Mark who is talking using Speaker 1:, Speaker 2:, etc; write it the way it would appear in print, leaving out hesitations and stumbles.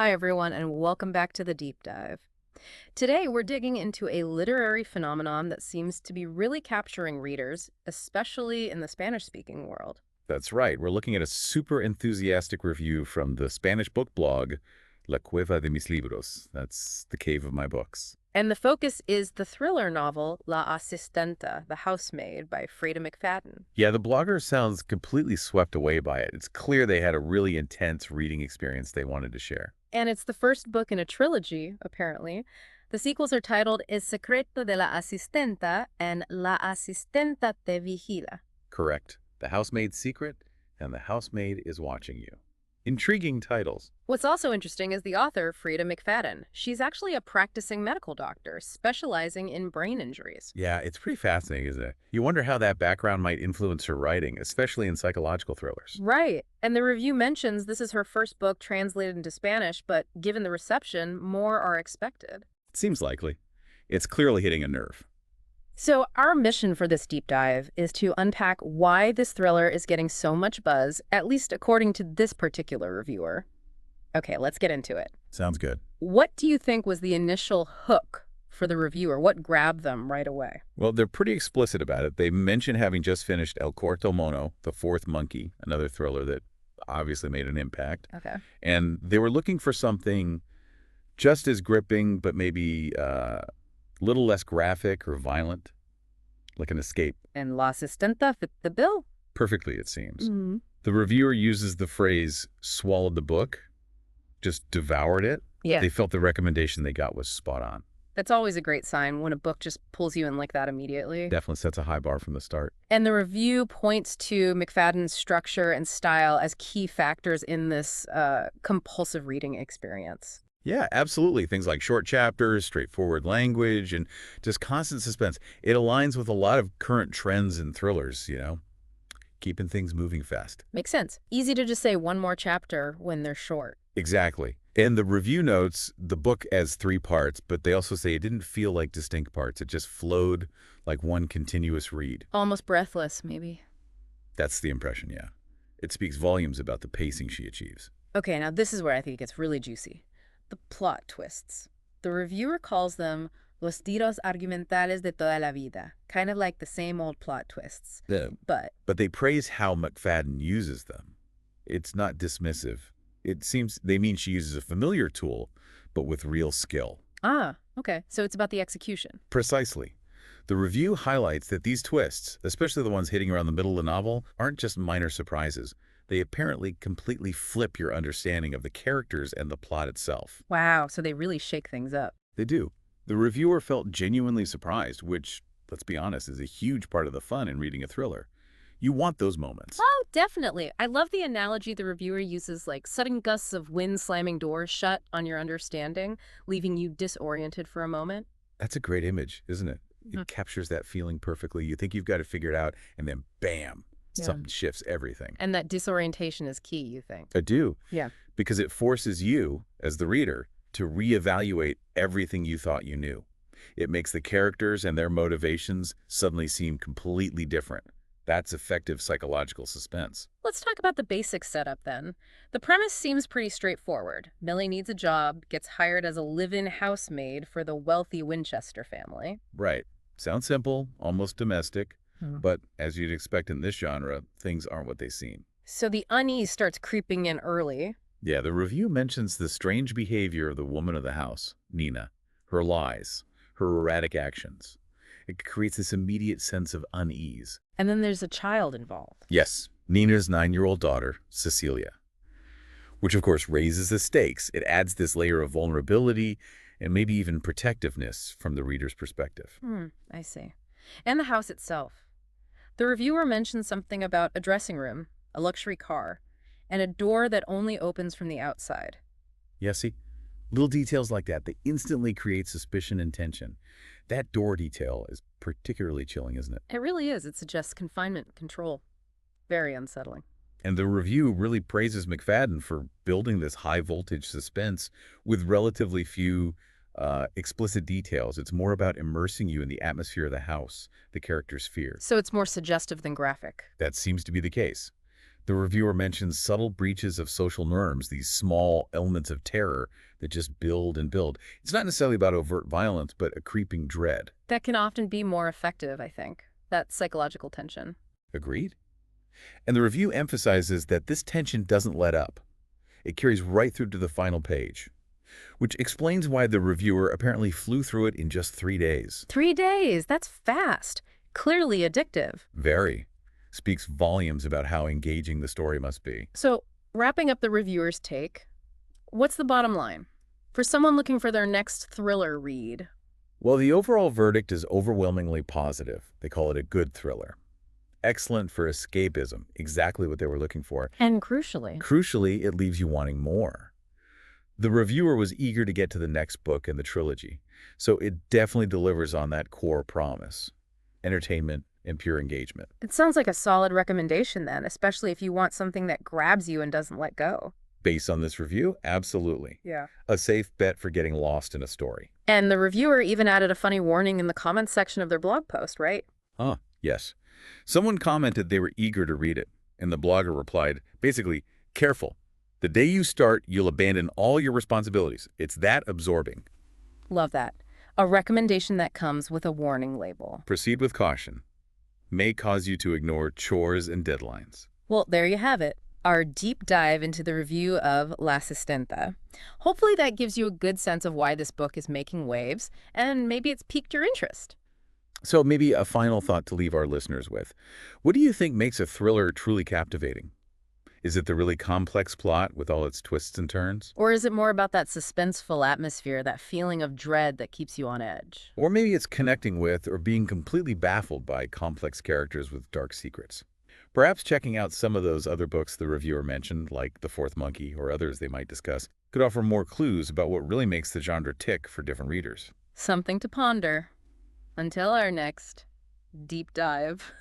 Speaker 1: Hi, everyone, and welcome back to the Deep Dive. Today, we're digging into a literary phenomenon that seems to be really capturing readers, especially in the Spanish-speaking world.
Speaker 2: That's right. We're looking at a super enthusiastic review from the Spanish book blog, La Cueva de mis Libros. That's the cave of my books.
Speaker 1: And the focus is the thriller novel La Asistenta, The Housemaid by Freda McFadden.
Speaker 2: Yeah, the blogger sounds completely swept away by it. It's clear they had a really intense reading experience they wanted to share.
Speaker 1: And it's the first book in a trilogy, apparently. The sequels are titled El Secreto de la Asistenta and La Asistenta te vigila.
Speaker 2: Correct. The Housemaid's Secret and The Housemaid is Watching You. Intriguing titles.
Speaker 1: What's also interesting is the author, Freda McFadden. She's actually a practicing medical doctor specializing in brain injuries.
Speaker 2: Yeah, it's pretty fascinating, isn't it? You wonder how that background might influence her writing, especially in psychological thrillers.
Speaker 1: Right. And the review mentions this is her first book translated into Spanish, but given the reception, more are expected.
Speaker 2: It seems likely. It's clearly hitting a nerve.
Speaker 1: So, our mission for this deep dive is to unpack why this thriller is getting so much buzz, at least according to this particular reviewer. Okay, let's get into it.
Speaker 2: Sounds good.
Speaker 1: What do you think was the initial hook for the reviewer? What grabbed them right away?
Speaker 2: Well, they're pretty explicit about it. They mention having just finished El Cuarto Mono, The Fourth Monkey, another thriller that obviously made an impact.
Speaker 1: Okay.
Speaker 2: And they were looking for something just as gripping, but maybe little less graphic or violent, like an escape.
Speaker 1: And La Asistenta fit the bill?
Speaker 2: Perfectly, it seems.
Speaker 1: Mm-hmm.
Speaker 2: The reviewer uses the phrase, swallowed the book, just devoured it.
Speaker 1: Yeah.
Speaker 2: They felt the recommendation they got was spot on.
Speaker 1: That's always a great sign when a book just pulls you in like that immediately.
Speaker 2: Definitely sets a high bar from the start.
Speaker 1: And the review points to McFadden's structure and style as key factors in this compulsive reading experience.
Speaker 2: Yeah, absolutely. Things like short chapters, straightforward language, and just constant suspense. It aligns with a lot of current trends in thrillers, keeping things moving fast.
Speaker 1: Makes sense. Easy to just say one more chapter when they're short.
Speaker 2: Exactly. And the review notes the book as 3 parts, but they also say it didn't feel like distinct parts. It just flowed like one continuous read.
Speaker 1: Almost breathless, maybe.
Speaker 2: That's the impression, yeah. It speaks volumes about the pacing she achieves.
Speaker 1: Okay, now this is where I think it gets really juicy. The plot twists. The reviewer calls them los tiros argumentales de toda la vida, kind of like the same old plot twists. But
Speaker 2: But they praise how McFadden uses them. It's not dismissive. It seems they mean she uses a familiar tool, but with real skill.
Speaker 1: okay, so it's about the execution.
Speaker 2: Precisely. The review highlights that these twists, especially the ones hitting around the middle of the novel, aren't just minor surprises. They apparently completely flip your understanding of the characters and the plot itself.
Speaker 1: Wow, so they really shake things up.
Speaker 2: They do. The reviewer felt genuinely surprised, which, let's be honest, is a huge part of the fun in reading a thriller. You want those moments.
Speaker 1: Oh, definitely. I love the analogy the reviewer uses, like sudden gusts of wind slamming doors shut on your understanding, leaving you disoriented for a moment.
Speaker 2: That's a great image, isn't it?
Speaker 1: Mhm.
Speaker 2: It captures that feeling perfectly. You think you've got it figured out, and then bam,
Speaker 1: Yeah.
Speaker 2: something shifts everything.
Speaker 1: And that disorientation is key, you think?
Speaker 2: I do.
Speaker 1: Yeah.
Speaker 2: Because it forces you, as the reader, to reevaluate everything you thought you knew. It makes the characters and their motivations suddenly seem completely different. That's effective psychological suspense.
Speaker 1: Let's talk about the basic setup then. The premise seems pretty straightforward. Millie needs a job, gets hired as a live-in housemaid for the wealthy Winchester family.
Speaker 2: Right. Sounds simple, almost domestic,
Speaker 1: Hmm.
Speaker 2: but as you'd expect in this genre, things aren't what they seem.
Speaker 1: So the unease starts creeping in early.
Speaker 2: Yeah, the review mentions the strange behavior of the woman of the house, Nina, her lies, her erratic actions. It creates this immediate sense of unease.
Speaker 1: And then there's a child involved.
Speaker 2: Yes, Nina's 9-year-old daughter, Cecilia, which of course raises the stakes. It adds this layer of vulnerability and maybe even protectiveness from the reader's perspective.
Speaker 1: I see. And the house itself. The reviewer mentions something about a dressing room, a luxury car, and a door that only opens from the outside.
Speaker 2: Yeah, see? Little details like that, they instantly create suspicion and tension. That door detail is particularly chilling, isn't it?
Speaker 1: It really is. It suggests confinement control. Very unsettling.
Speaker 2: And the review really praises McFadden for building this high-voltage suspense with relatively few explicit details. It's more about immersing you in the atmosphere of the house, the character's fear.
Speaker 1: So it's more suggestive than graphic.
Speaker 2: That seems to be the case. The reviewer mentions subtle breaches of social norms, these small elements of terror that just build and build. It's not necessarily about overt violence, but a creeping dread.
Speaker 1: That can often be more effective, I think. That psychological tension.
Speaker 2: Agreed? And the review emphasizes that this tension doesn't let up. It carries right through to the final page, which explains why the reviewer apparently flew through it in just 3 days.
Speaker 1: 3 days, that's fast. Clearly addictive.
Speaker 2: Very. Speaks volumes about how engaging the story must be.
Speaker 1: So, wrapping up the reviewer's take, what's the bottom line? For someone looking for their next thriller read.
Speaker 2: Well, the overall verdict is overwhelmingly positive. They call it a good thriller. Excellent for escapism, exactly what they were looking for.
Speaker 1: And crucially.
Speaker 2: Crucially, it leaves you wanting more. The reviewer was eager to get to the next book in the trilogy, so it definitely delivers on that core promise: entertainment and pure engagement.
Speaker 1: It sounds like a solid recommendation then, especially if you want something that grabs you and doesn't let go.
Speaker 2: Based on this review, absolutely.
Speaker 1: Yeah.
Speaker 2: A safe bet for getting lost in a story.
Speaker 1: And the reviewer even added a funny warning in the comments section of their blog post, right?
Speaker 2: Huh, yes. Someone commented they were eager to read it, and the blogger replied, basically, careful. The day you start, you'll abandon all your responsibilities. It's that absorbing.
Speaker 1: Love that. A recommendation that comes with a warning label.
Speaker 2: Proceed with caution. May cause you to ignore chores and deadlines.
Speaker 1: Well, there you have it. Our deep dive into the review of La Asistenta. Hopefully that gives you a good sense of why this book is making waves, and maybe it's piqued your interest.
Speaker 2: So maybe a final thought to leave our listeners with. What do you think makes a thriller truly captivating? Is it the really complex plot with all its twists and turns?
Speaker 1: Or is it more about that suspenseful atmosphere, that feeling of dread that keeps you on edge?
Speaker 2: Or maybe it's connecting with or being completely baffled by complex characters with dark secrets. Perhaps checking out some of those other books the reviewer mentioned, like The Fourth Monkey or others they might discuss, could offer more clues about what really makes the genre tick for different readers.
Speaker 1: Something to ponder. Until our next deep dive.